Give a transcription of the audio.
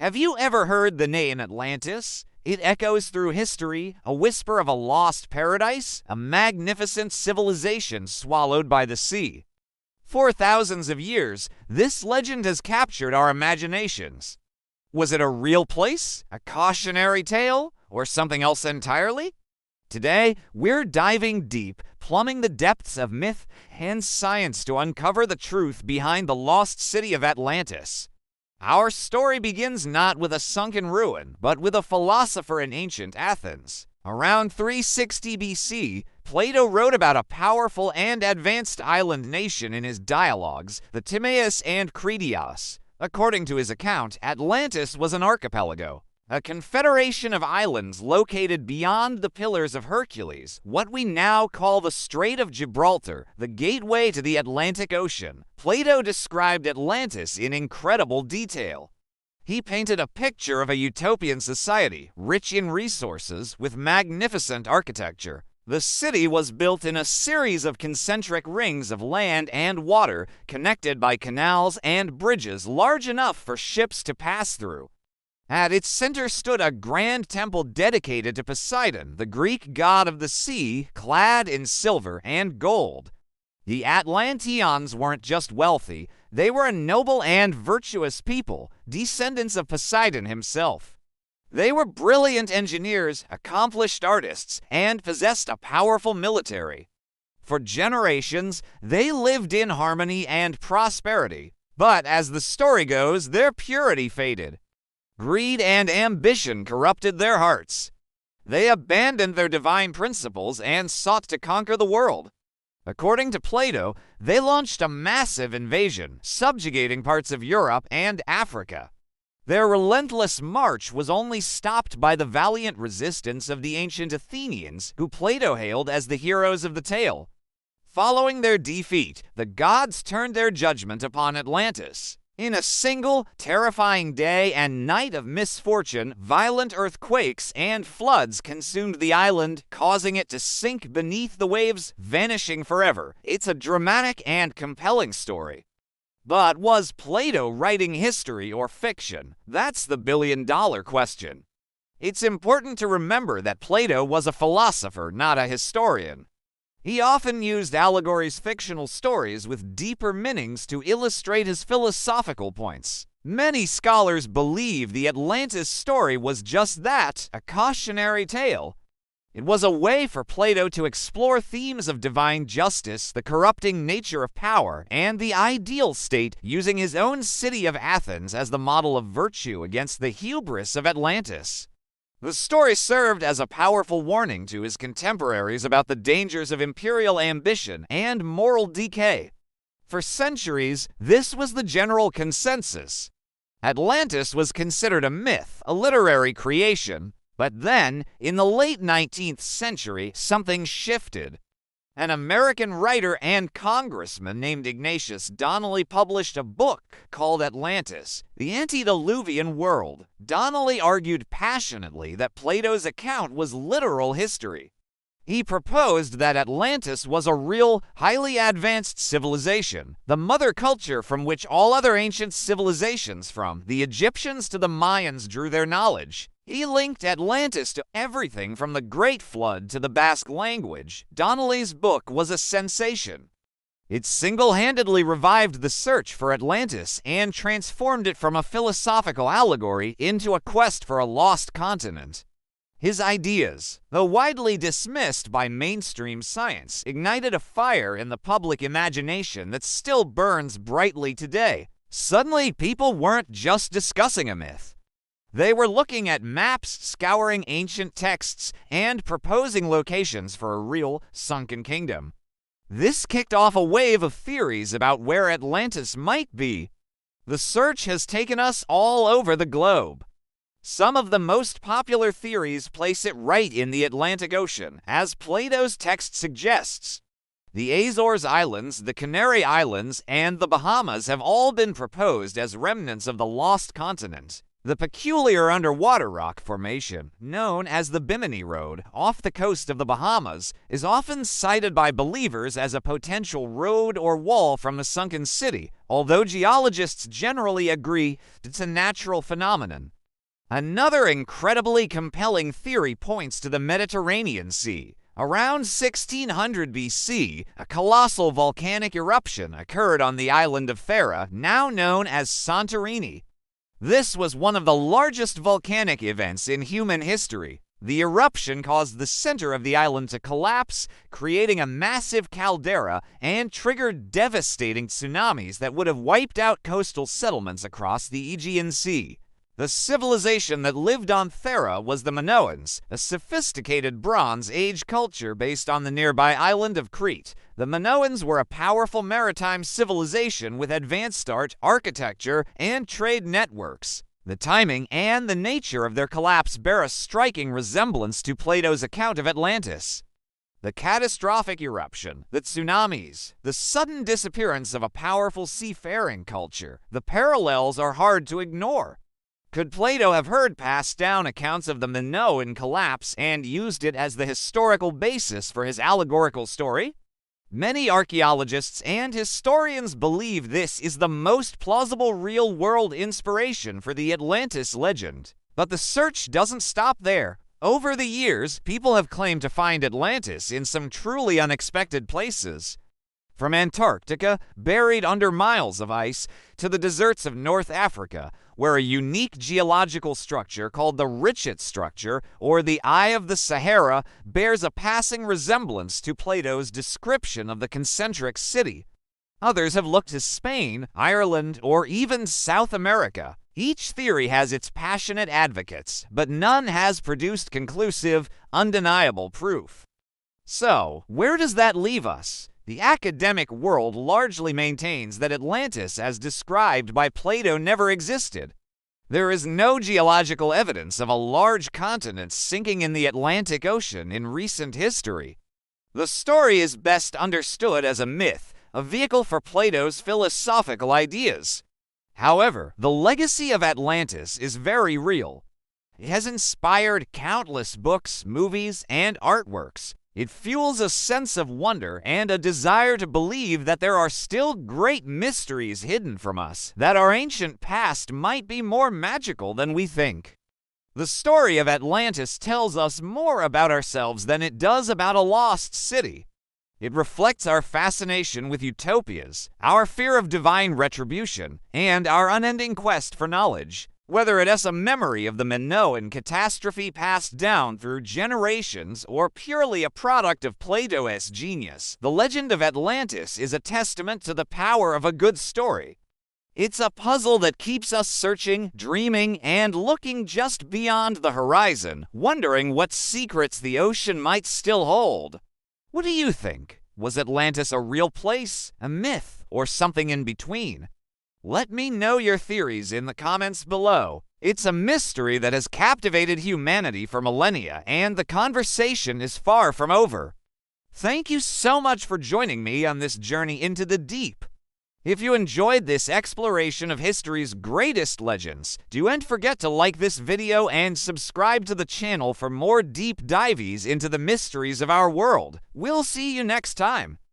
Have you ever heard the name Atlantis? It echoes through history, a whisper of a lost paradise, a magnificent civilization swallowed by the sea. For thousands of years, this legend has captured our imaginations. Was it a real place, a cautionary tale, or something else entirely? Today, we're diving deep, plumbing the depths of myth and science to uncover the truth behind the lost city of Atlantis. Our story begins not with a sunken ruin, but with a philosopher in ancient Athens. Around 360 BC, Plato wrote about a powerful and advanced island nation in his dialogues, the Timaeus and Critias. According to his account, Atlantis was an archipelago, a confederation of islands located beyond the Pillars of Hercules, what we now call the Strait of Gibraltar, the gateway to the Atlantic Ocean. Plato described Atlantis in incredible detail. He painted a picture of a utopian society, rich in resources, with magnificent architecture. The city was built in a series of concentric rings of land and water, connected by canals and bridges large enough for ships to pass through. At its center stood a grand temple dedicated to Poseidon, the Greek god of the sea, clad in silver and gold. The Atlanteans weren't just wealthy, they were a noble and virtuous people, descendants of Poseidon himself. They were brilliant engineers, accomplished artists, and possessed a powerful military. For generations, they lived in harmony and prosperity, but as the story goes, their purity faded. Greed and ambition corrupted their hearts. They abandoned their divine principles and sought to conquer the world. According to Plato, they launched a massive invasion, subjugating parts of Europe and Africa. Their relentless march was only stopped by the valiant resistance of the ancient Athenians, who Plato hailed as the heroes of the tale. Following their defeat, the gods turned their judgment upon Atlantis. In a single, terrifying day and night of misfortune, violent earthquakes and floods consumed the island, causing it to sink beneath the waves, vanishing forever. It's a dramatic and compelling story. But was Plato writing history or fiction? That's the billion-dollar question. It's important to remember that Plato was a philosopher, not a historian. He often used allegories, fictional stories with deeper meanings to illustrate his philosophical points. Many scholars believe the Atlantis story was just that, a cautionary tale. It was a way for Plato to explore themes of divine justice, the corrupting nature of power, and the ideal state, using his own city of Athens as the model of virtue against the hubris of Atlantis. The story served as a powerful warning to his contemporaries about the dangers of imperial ambition and moral decay. For centuries, this was the general consensus. Atlantis was considered a myth, a literary creation. But then, in the late 19th century, something shifted. An American writer and congressman named Ignatius Donnelly published a book called Atlantis, the Antediluvian World. Donnelly argued passionately that Plato's account was literal history. He proposed that Atlantis was a real, highly advanced civilization, the mother culture from which all other ancient civilizations from the Egyptians to the Mayans drew their knowledge. He linked Atlantis to everything from the Great Flood to the Basque language. Donnelly's book was a sensation. It single-handedly revived the search for Atlantis and transformed it from a philosophical allegory into a quest for a lost continent. His ideas, though widely dismissed by mainstream science, ignited a fire in the public imagination that still burns brightly today. Suddenly, people weren't just discussing a myth. They were looking at maps, scouring ancient texts, and proposing locations for a real sunken kingdom. This kicked off a wave of theories about where Atlantis might be. The search has taken us all over the globe. Some of the most popular theories place it right in the Atlantic Ocean, as Plato's text suggests. The Azores Islands, the Canary Islands, and the Bahamas have all been proposed as remnants of the lost continent. The peculiar underwater rock formation, known as the Bimini Road, off the coast of the Bahamas, is often cited by believers as a potential road or wall from the sunken city, although geologists generally agree it's a natural phenomenon. Another incredibly compelling theory points to the Mediterranean Sea. Around 1600 BC, a colossal volcanic eruption occurred on the island of Thera, now known as Santorini. This was one of the largest volcanic events in human history. The eruption caused the center of the island to collapse, creating a massive caldera, and triggered devastating tsunamis that would have wiped out coastal settlements across the Aegean Sea. The civilization that lived on Thera was the Minoans, a sophisticated Bronze Age culture based on the nearby island of Crete. The Minoans were a powerful maritime civilization with advanced art, architecture, and trade networks. The timing and the nature of their collapse bear a striking resemblance to Plato's account of Atlantis. The catastrophic eruption, the tsunamis, the sudden disappearance of a powerful seafaring culture, the parallels are hard to ignore. Could Plato have heard passed down accounts of the Minoan collapse and used it as the historical basis for his allegorical story? Many archaeologists and historians believe this is the most plausible real-world inspiration for the Atlantis legend. But the search doesn't stop there. Over the years, people have claimed to find Atlantis in some truly unexpected places. From Antarctica, buried under miles of ice, to the deserts of North Africa, where a unique geological structure called the Richet structure, or the Eye of the Sahara, bears a passing resemblance to Plato's description of the concentric city. Others have looked to Spain, Ireland, or even South America. Each theory has its passionate advocates, but none has produced conclusive, undeniable proof. So, where does that leave us? The academic world largely maintains that Atlantis, as described by Plato, never existed. There is no geological evidence of a large continent sinking in the Atlantic Ocean in recent history. The story is best understood as a myth, a vehicle for Plato's philosophical ideas. However, the legacy of Atlantis is very real. It has inspired countless books, movies, and artworks. It fuels a sense of wonder and a desire to believe that there are still great mysteries hidden from us, that our ancient past might be more magical than we think. The story of Atlantis tells us more about ourselves than it does about a lost city. It reflects our fascination with utopias, our fear of divine retribution, and our unending quest for knowledge. Whether it is a memory of the Minoan catastrophe passed down through generations or purely a product of Plato's genius, the legend of Atlantis is a testament to the power of a good story. It's a puzzle that keeps us searching, dreaming, and looking just beyond the horizon, wondering what secrets the ocean might still hold. What do you think? Was Atlantis a real place, a myth, or something in between? Let me know your theories in the comments below. It's a mystery that has captivated humanity for millennia, and the conversation is far from over. Thank you so much for joining me on this journey into the deep. If you enjoyed this exploration of history's greatest legends, don't forget to like this video and subscribe to the channel for more deep dives into the mysteries of our world. We'll see you next time.